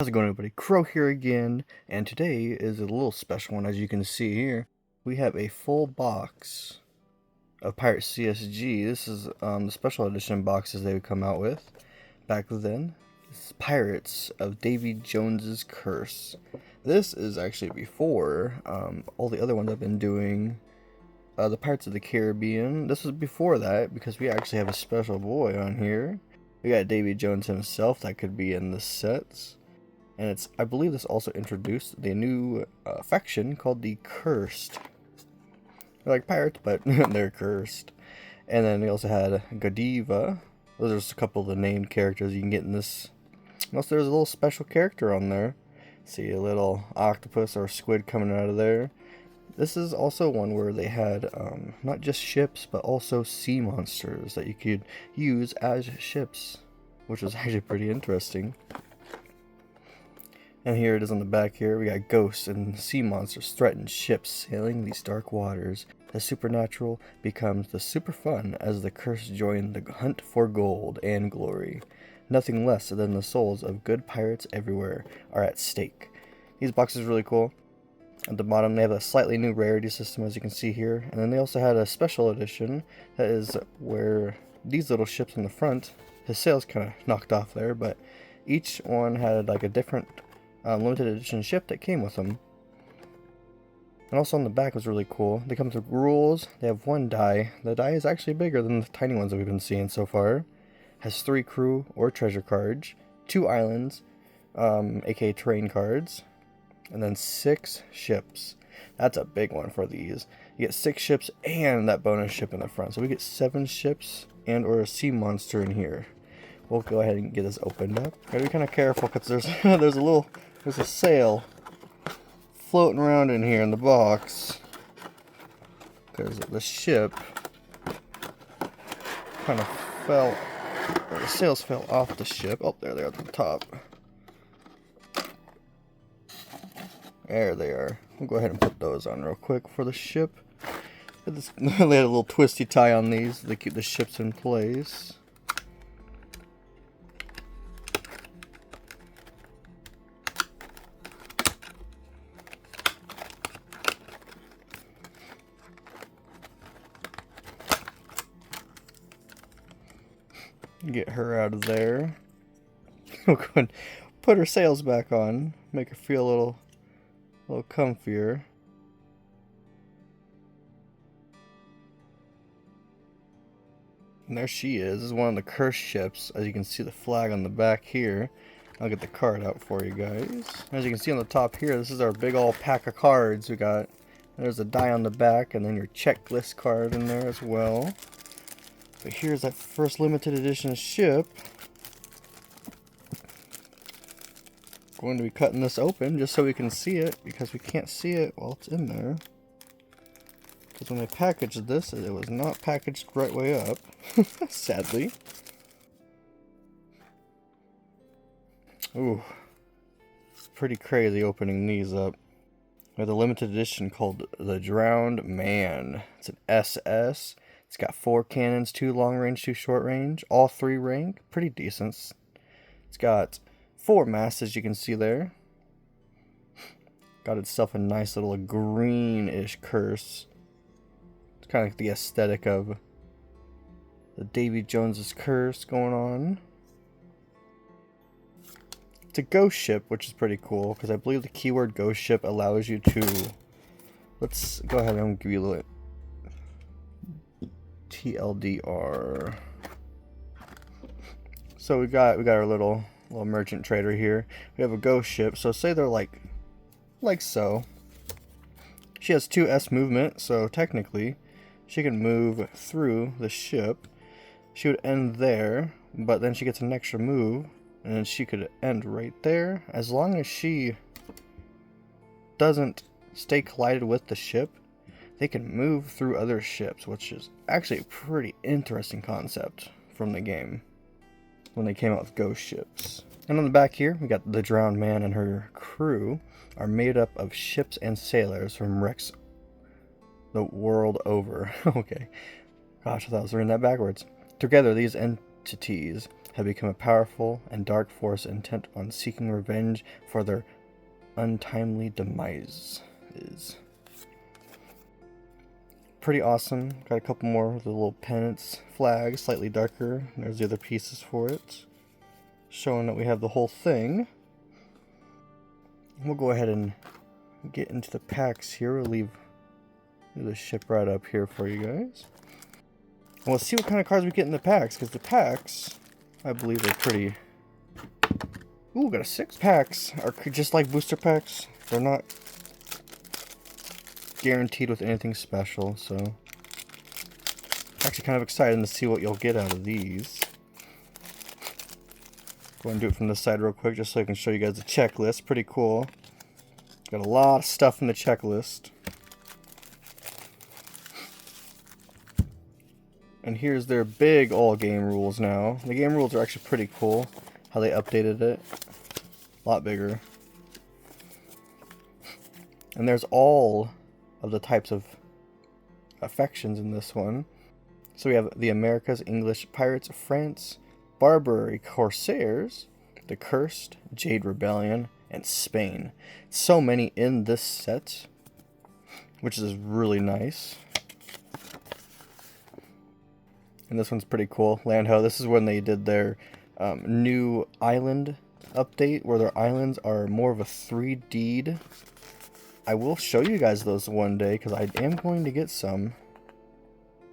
How's it going, everybody? Crow here again, and today is a little special one. As you can see here, we have a full box of Pirate CSG. This is the special edition boxes they would come out with back then. This is Pirates of Davey Jones Curse. This is actually before all the other ones I've been doing. The Pirates of the Caribbean. This was before that because we actually have a special boy on here. We got Davey Jones himself that could be in the sets. And I believe this also introduced the new faction called the Cursed. They're like pirates, but they're cursed. And then we also had Godiva. Those are just a couple of the named characters you can get in this. Unless there's a little special character on there. See a little octopus or squid coming out of there. This is also one where they had not just ships, but also sea monsters that you could use as ships, which was actually pretty interesting. And here it is on the back here. We got ghosts and sea monsters threaten ships sailing these dark waters. The supernatural becomes the super fun as the curse join the hunt for gold and glory. Nothing less than the souls of good pirates everywhere are at stake. These boxes are really cool. At the bottom they have a slightly new rarity system, as you can see here. And then they also had a special edition that is where these little ships in the front, his sails kind of knocked off there, but each one had like a different limited edition ship that came with them. And also on the back was really cool. They come with rules. They have one die. The die is actually bigger than the tiny ones that we've been seeing so far. Has 3 crew or treasure cards, 2 islands, aka terrain cards, and then 6 ships. That's a big one for these. You get 6 ships and that bonus ship in the front. So we get 7 ships and or a sea monster in here. We'll go ahead and get this opened up. Gotta be kind of careful because there's a sail floating around in here in the box because the ship kind of fell, or the sails fell off the ship. Oh, there they are at the top. There they are. We'll go ahead and put those on real quick for the ship. They had a little twisty tie on these to keep the ships in place. Get her out of there. We'll go and put her sails back on. Make her feel a little comfier. And there she is. This is one of the cursed ships. As you can see the flag on the back here. I'll get the card out for you guys. As you can see on the top here, this is our big old pack of cards we got. There's a die on the back and then your checklist card in there as well. But here's that first limited edition ship. Going to be cutting this open just so we can see it, because we can't see it while it's in there. Because when they packaged this, it was not packaged right way up, sadly. Ooh, it's pretty crazy opening these up. We have the limited edition called the Drowned Man. It's an SS. It's got 4 cannons, 2 long range, 2 short range, all 3 rank, pretty decent. It's got 4 masts, as you can see there. Got itself a nice little greenish curse. It's kind of like the aesthetic of the Davey Jones Curse going on. It's a ghost ship, which is pretty cool, because I believe the keyword ghost ship allows you to... Let's go ahead and give you a little TLDR. So we got our little merchant trader here. We have a ghost ship. So say they're like so. She has 2 S movement, so technically she can move through the ship. She would end there, but then she gets an extra move, and then she could end right there. As long as she doesn't stay collided with the ship, they can move through other ships, which is actually a pretty interesting concept from the game when they came out with ghost ships. And on the back here, we got the Drowned Man and her crew are made up of ships and sailors from wrecks the world over. Okay. Gosh, I thought I was reading that backwards. Together, these entities have become a powerful and dark force intent on seeking revenge for their untimely demise. Pretty awesome. Got a couple more of the little pennants, flags, slightly darker. There's the other pieces for it, showing that we have the whole thing. We'll go ahead and get into the packs here. We'll leave the ship right up here for you guys. And we'll see what kind of cards we get in the packs, because the packs, I believe, are pretty... Ooh, got a 6. Packs are just like booster packs. They're not guaranteed with anything special, so actually kind of excited to see what you'll get out of these. Go ahead and do it from this side real quick just so I can show you guys the checklist. Pretty cool. Got a lot of stuff in the checklist. And here's their big all game rules now. The game rules are actually pretty cool, how they updated it. A lot bigger. And there's all of the types of affections in this one. So we have the Americas, English, Pirates of France, Barbary Corsairs, the Cursed, Jade Rebellion, and Spain. So many in this set, which is really nice. And this one's pretty cool. Landho, this is when they did their new island update, where their islands are more of a 3D'd. I will show you guys those one day, because I am going to get some.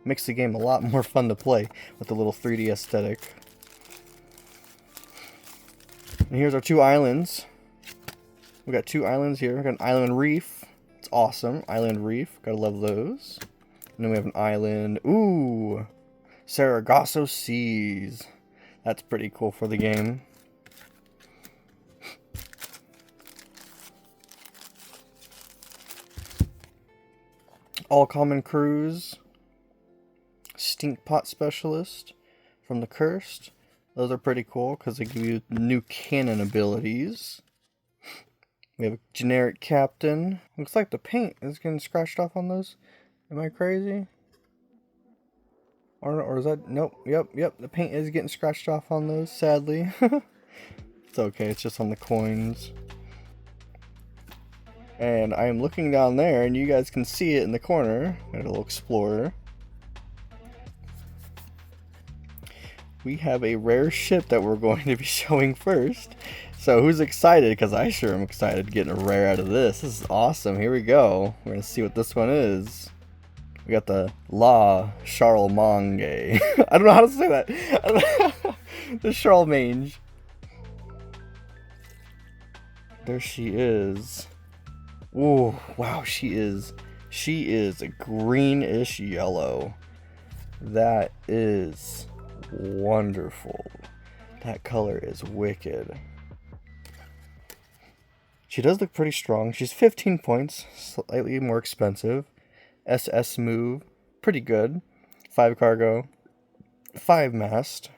Makes the game a lot more fun to play with the little 3D aesthetic. And here's our 2 islands. We got 2 islands here. We got an island reef. It's awesome. Island reef. Gotta love those. And then we have an island. Ooh! Saragosso Seas. That's pretty cool for the game. All Common Crews. Stink Pot Specialist from the Cursed. Those are pretty cool because they give you new cannon abilities. We have a generic captain. Looks like the paint is getting scratched off on those. Am I crazy? Or is that... Nope. Yep. The paint is getting scratched off on those, sadly. It's okay. It's just on the coins. And I am looking down there, and you guys can see it in the corner. Got a little explorer. We have a rare ship that we're going to be showing first. So who's excited? Because I sure am excited getting a rare out of this. This is awesome. Here we go. We're going to see what this one is. We got the La Charlemagne. I don't know how to say that. The Charlemagne. There she is. Ooh, wow, she is a greenish yellow. That is wonderful. That color is wicked. She does look pretty strong. She's 15 points, slightly more expensive. SS move, pretty good. 5 cargo, 5 mast.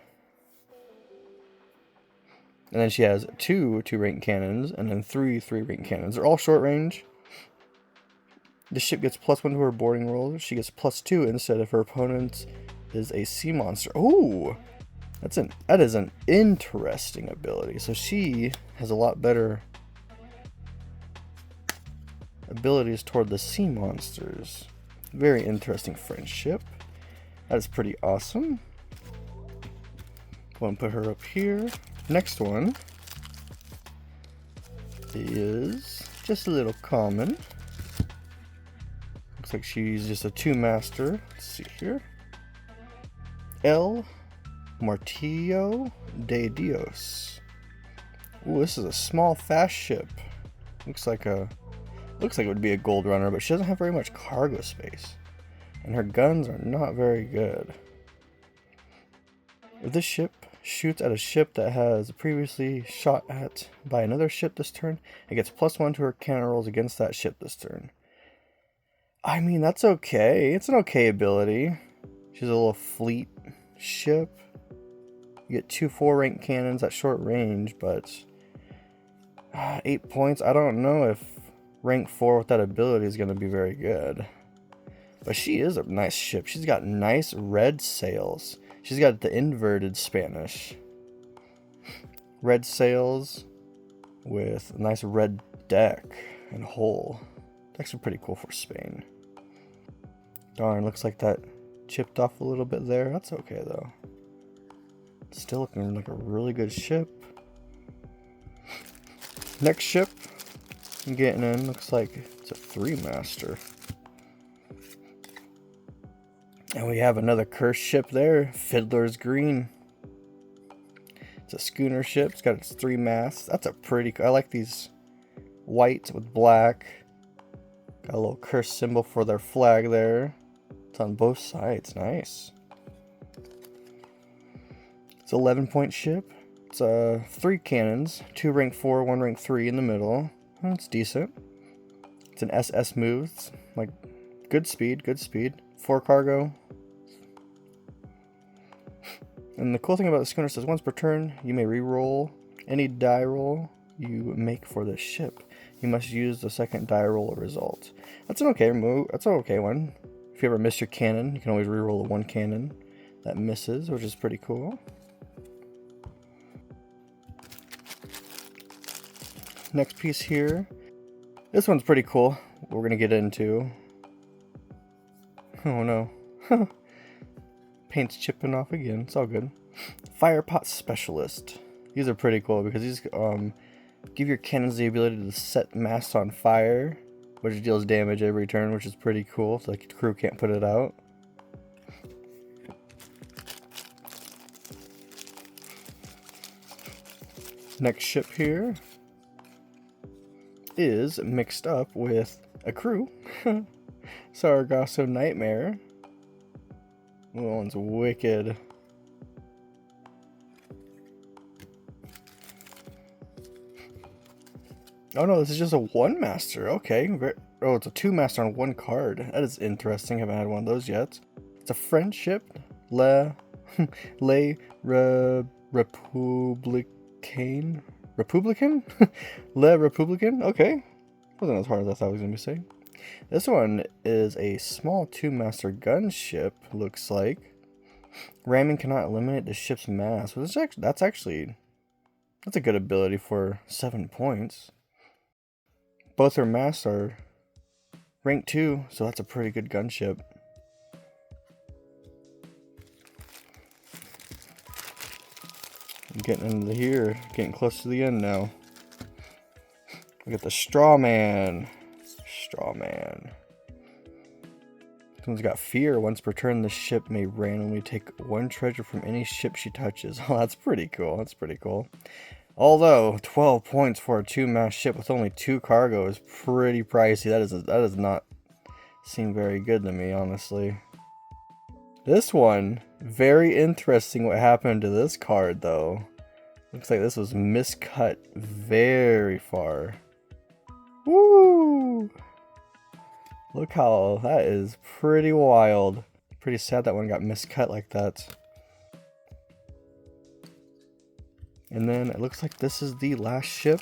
And then she has 2 2-rank cannons, and then 3 3-rank cannons. They're all short range. The ship gets +1 to her boarding roll. She gets +2 instead if her opponent is a sea monster. Ooh! That is an interesting ability. So she has a lot better abilities toward the sea monsters. Very interesting friendship. That is pretty awesome. Go and put her up here. Next one is just a little common. Looks like she's just a 2-master. Let's see here. El Martillo de Dios. Ooh, this is a small, fast ship. Looks like it would be a gold runner, but she doesn't have very much cargo space. And her guns are not very good. If this ship shoots at a ship that has previously shot at by another ship this turn, it gets +1 to her cannon rolls against that ship this turn. I mean, that's okay. It's an okay ability. She's a little fleet ship. You get 2 4-rank cannons at short range, but 8 points. I don't know if rank 4 with that ability is going to be very good. But she is a nice ship. She's got nice red sails. She's got the inverted Spanish. Red sails with a nice red deck and hull. It's actually pretty cool for Spain. Darn, looks like that chipped off a little bit there. That's okay though. Still looking like a really good ship. Next ship I'm getting in looks like it's a 3-master. And we have another Curse ship there, Fiddler's Green. It's a schooner ship. It's got its 3 masts. That's a pretty. I like these white with black. Got a little Curse symbol for their flag there. It's on both sides. Nice. It's an 11-point ship. It's 3 cannons, 2 rank 4, 1 rank 3 in the middle. That's decent. It's an SS move. It's like good speed, 4 cargo. And the cool thing about the schooner says once per turn, you may re-roll any die roll you make for this ship. You must use the second die roll result. That's an okay move. That's an okay one. If you ever miss your cannon, you can always re-roll the 1 cannon that misses, which is pretty cool. Next piece here. This one's pretty cool. We're gonna get into. Oh no. Paint's chipping off again. It's all good. Fire pot specialist. These are pretty cool because these give your cannons the ability to set masts on fire, which deals damage every turn, which is pretty cool. So like the crew can't put it out. Next ship here is mixed up with a crew. Sargasso Nightmare. That one's wicked. Oh no, this is just a 1-master. Okay. Oh, it's a 2-master on 1 card. That is interesting. Haven't had one of those yet. It's a French ship. Le Republicain? Le Republican? Okay. Wasn't as hard as I thought I was going to be saying. This one is a small 2-master gunship, looks like. Ramming cannot eliminate the ship's mass. Well, that's a good ability for 7 points. Both her masts are rank 2, so that's a pretty good gunship. I'm getting into here, getting close to the end now. We got the Strawman. Strawman. Someone's got fear. Once per turn, the ship may randomly take 1 treasure from any ship she touches. Oh, that's pretty cool. That's pretty cool. Although 12 points for a 2-mast ship with only 2 cargo is pretty pricey. That does not seem very good to me, honestly. This one, very interesting what happened to this card though. Looks like this was miscut very far. Woo! Look how that is pretty wild. Pretty sad that one got miscut like that. And then it looks like this is the last ship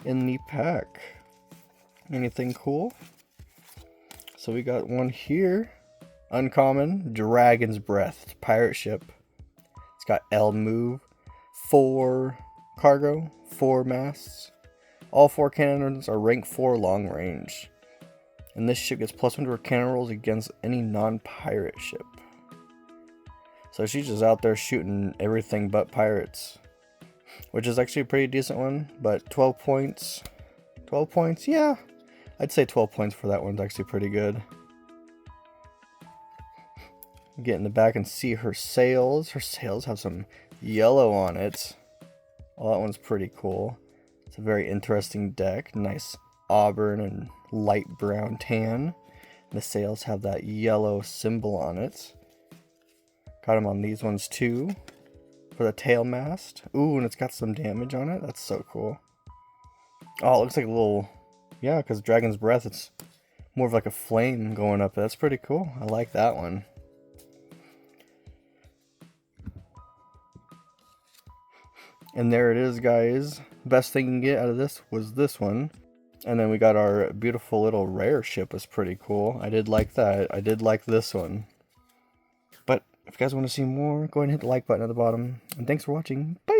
in the pack. Anything cool? So we got one here. Uncommon, Dragon's Breath. It's a pirate ship. It's got L move, 4 cargo, 4 masts. All 4 cannons are rank 4 long range. And this ship gets +1 to her cannon rolls against any non-pirate ship. So she's just out there shooting everything but pirates. Which is actually a pretty decent one, but 12 points. 12 points, yeah. I'd say 12 points for that one's actually pretty good. Get in the back and see her sails. Her sails have some yellow on it. Oh, that one's pretty cool. It's a very interesting deck. Nice auburn and light brown tan. The sails have that yellow symbol on it. Got them on these ones too. For the tail mast. Ooh, and it's got some damage on it. That's so cool. Oh, it looks like a little... Yeah, because Dragon's Breath, it's more of like a flame going up. That's pretty cool. I like that one. And there it is, guys. Best thing you can get out of this was this one. And then we got our beautiful little rare ship. Was pretty cool. I did like that. I did like this one. But if you guys want to see more, go ahead and hit the like button at the bottom. And thanks for watching. Bye!